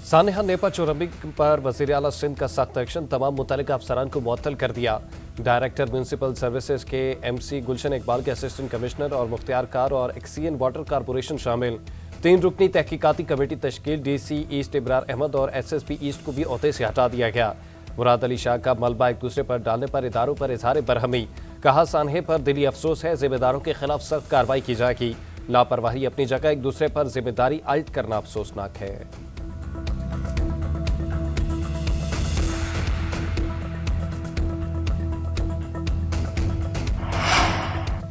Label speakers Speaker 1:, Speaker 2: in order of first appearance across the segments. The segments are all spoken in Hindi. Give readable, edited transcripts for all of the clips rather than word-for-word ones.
Speaker 1: सानेहा नेपा चोरंबी पर वज़ीर आला सिंध का सख्त एक्शन, तमाम मुतल्लिका अफसरान को मुअत्तल कर दिया। डायरेक्टर म्यूनसिपल सर्विसेज के MC गुलशन इकबाल के असिस्टेंट कमिश्नर और मुख्तियार कार और एक्सियन वाटर कारपोरेशन शामिल। 3 रुकनी तहकीकाती कमेटी तश्कील, DC ईस्ट इब्रार अहमद और SSP ईस्ट को भी ओहदे से हटा दिया गया। मुराद अली शाह का मलबा एक दूसरे पर डालने पर इदारों पर इजहार बरहमी, कहा सानहे पर दिली अफसोस है, जिम्मेदारों के खिलाफ सख्त कार्रवाई की जाएगी। लापरवाही अपनी जगह, एक दूसरे पर जिम्मेदारी आयद करना अफसोसनाक है।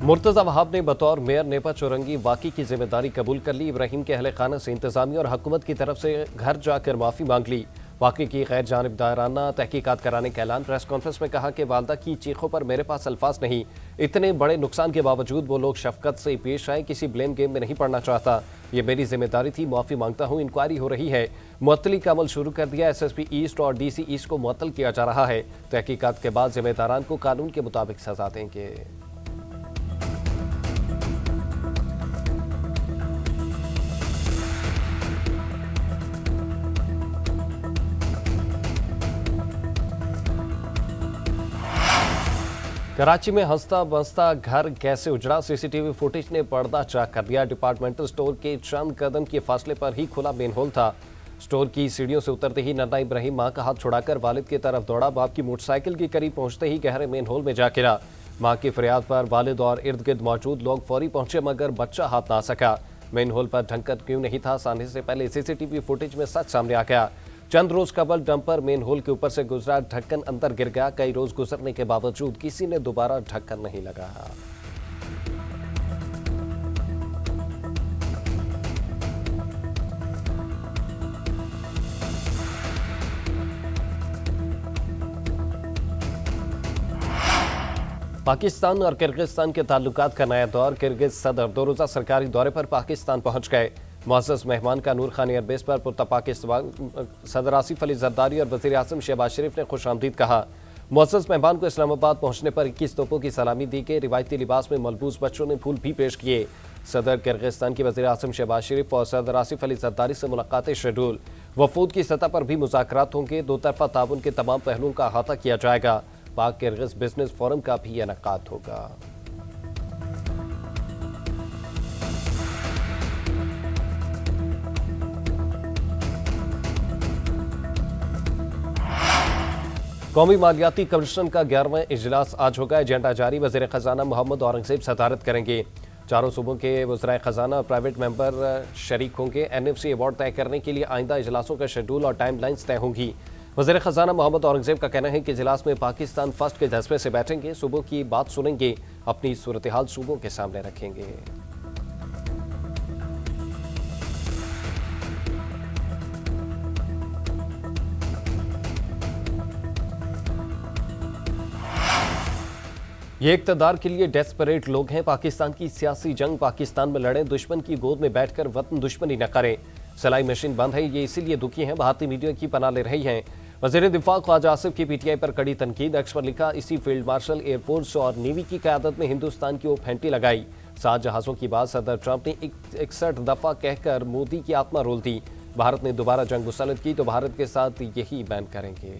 Speaker 1: मुर्तजा वहाब ने बतौर मेयर नेपा चौरंगी वाकई की जिम्मेदारी कबूल कर ली। इब्राहिम के अहले खाना से इंतजामिया और हुकूमत की तरफ से घर जाकर माफ़ी मांग ली। वाकई की गैर जानिबदाराना तहकीकात कराने का ऐलान। प्रेस कॉन्फ्रेंस में कहा कि वालदा की चीखों पर मेरे पास अल्फाज नहीं। इतने बड़े नुकसान के बावजूद वो लोग शफकत से पेश आए, किसी ब्लेम गेम में नहीं पड़ना चाहता। ये मेरी जिम्मेदारी थी, माफ़ी मांगता हूँ। इंक्वायरी हो रही है, मुअत्तली का अमल शुरू कर दिया। SSP ईस्ट और DC ईस्ट को मुअत्तल किया जा रहा है। तहकीकात के बाद जिम्मेदारान को कानून के मुताबिक सजा देंगे। कराची में हंसता बसता घर कैसे उजड़ा, CCTV फुटेज ने पर्दा चाक कर दिया। डिपार्टमेंटल स्टोर के चंद कदम के फासले पर ही खुला मेन होल था। स्टोर की सीढ़ियों से उतरते ही नन्ना इब्राहिम मां का हाथ छुड़ाकर वालिद की तरफ दौड़ा। बाप की मोटरसाइकिल के करीब पहुंचते ही गहरे मेन होल में जा गिरा। मां की फरियाद पर वालिद और इर्द गिर्द मौजूद लोग फौरी पहुंचे, मगर बच्चा हाथ ना सका। मेन होल पर ढक्कन क्यों नहीं था, सानहे से पहले CCTV फुटेज में सच सामने आ गया। चंद रोज कबल डंपर मेन होल के ऊपर से गुजरा, ढक्कन अंदर गिर गया। कई रोज गुजरने के बावजूद किसी ने दोबारा ढक्कन नहीं लगाया। पाकिस्तान और किर्गिस्तान के ताल्लुकात का नया दौर। किर्गिज सदर 2 रोज़ा सरकारी दौरे पर पाकिस्तान पहुंच गए। मुअज़्ज़ज़ मेहमान का नूर खान एयरबेस पर पुरतपाक इस्तकबाल। सदर आसिफ अली जरदारी और वज़ीर आज़म शहबाज शरीफ ने खुशामदीद कहा। मुअज़्ज़ज़ मेहमान को इस्लामाबाद पहुंचने पर 21 तोपों की सलामी दी गई। रिवायती लिबास में मलबूस बच्चों ने फूल भी पेश किए। सदर किर्गिस्तान के वज़ीर आज़म शहबाज शरीफ और सदर आसिफ अली जरदारी से मुलाकातें शेड्यूल। वफूद की सतह पर भी मुज़ाकरात होंगे। 2 तरफ़ा ताउन के तमाम पहलुओं का अहाता किया जाएगा। पाक किर्गिज बिजनेस फोरम का भी इनेकाद होगा। कौमी मालियाती कमीशन का 11वां इजलास आज होगा। एजेंडा जारी। वज़ीर ख़जाना मोहम्मद औरंगज़ेब सदारत करेंगे। चारों सूबों के वज़राए ख़जाना और प्राइवेट मेंबर शरीक होंगे। NFC अवार्ड तय करने के लिए आइंदा इजलासों का शेड्यूल और टाइम लाइन्स तय होंगी। वज़ीर ख़जाना मोहम्मद औरंगज़ेब का कहना है कि इजलास में पाकिस्तान फर्स्ट के जज्बे से बैठेंगे, सूबों की बात सुनेंगे, अपनी सूरत हाल सूबों के सामने रखेंगे। ये इक़्तिदार के लिए डेस्परेट लोग हैं। पाकिस्तान की सियासी जंग पाकिस्तान में लड़ें, दुश्मन की गोद में बैठकर वतन दुश्मनी न करें। सिलाई मशीन बंद है, ये इसीलिए दुखी हैं, भारतीय मीडिया की पनाह ले रही हैं। वज़ीर दिफा ख्वाजा आसिफ की PTI पर कड़ी तनकीद। अक्स पर लिखा, इसी फील्ड मार्शल एयरफोर्स और नेवी की क़यादत में हिंदुस्तान की वो फैंटी लगाई। 7 जहाज़ों की बात सदर ट्रंप ने 61 दफ़ा कहकर मोदी की आत्मा रोल दी। भारत ने दोबारा जंग मुसल्लत की तो भारत के साथ यही बैन करेंगे।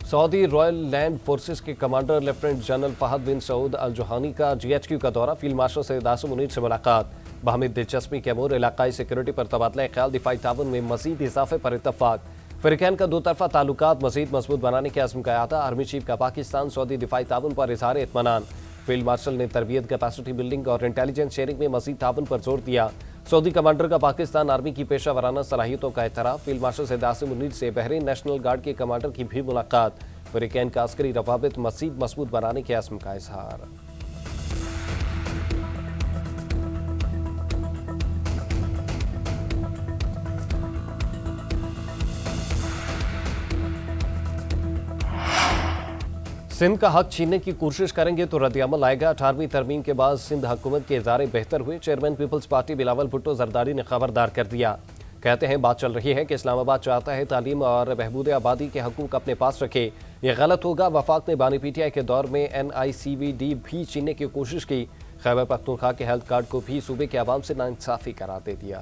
Speaker 1: सऊदी रॉयल लैंड फोर्सेस के कमांडर लेफ्टिनेंट जनरल फहद बिन सऊद अल जोहानी का GHQ का दौरा। फील्ड मार्शल सैयद आसिम मुनीर से मुलाकात। बाहमी दिलचस्पी के अमूर, इलाकाई सिक्योरिटी पर तबादला ख्याल, दिफाई ताउन में मजीद इजाफे पर इत्तफाक। फ़रीक़ैन का 2 तरफ़ा ताल्लुकात मजीद मजबूत बनाने के अज़्म का अहाता। आर्मी चीफ का पाकिस्तान सऊदी दिफाई ताउन पर इज़हार इत्मीनान। फील्ड मार्शल ने तरबियत, कैपेसिटी बिल्डिंग और इंटेलिजेंस शेयरिंग में मजीद ताउन पर जोर दिया। सऊदी कमांडर का पाकिस्तान आर्मी की पेशा वराना सलाहियतों का एतराफ़। फील्ड मार्शल सैयद आसिम मुनीर से बहरीन नेशनल गार्ड के कमांडर की भी मुलाकात। फ़रीक़ैन का अस्करी रवाबित मज़ीद मजबूत बनाने के अज़्म का इज़हार। सिंध का हक छीनने की कोशिश करेंगे तो रद्द-ए-अमल आएगा। 18वीं तरमीम के बाद सिंध हुकूमत के इदारे बेहतर हुए। Chairman People's Party Bilawal Bhutto Zardari ने खबरदार कर दिया। कहते हैं बात चल रही है कि इस्लामाबाद चाहता है तालीम और बहबूद आबादी के हकूक अपने पास रखे। ये गलत होगा। वफाक ने बानी पीटीआई के दौर में NICVD भी छीनने की कोशिश की। खैबर पख्तूनख्वा के हेल्थ कार्ड को भी सूबे के आवाम से नाइंसाफी करार दे दिया।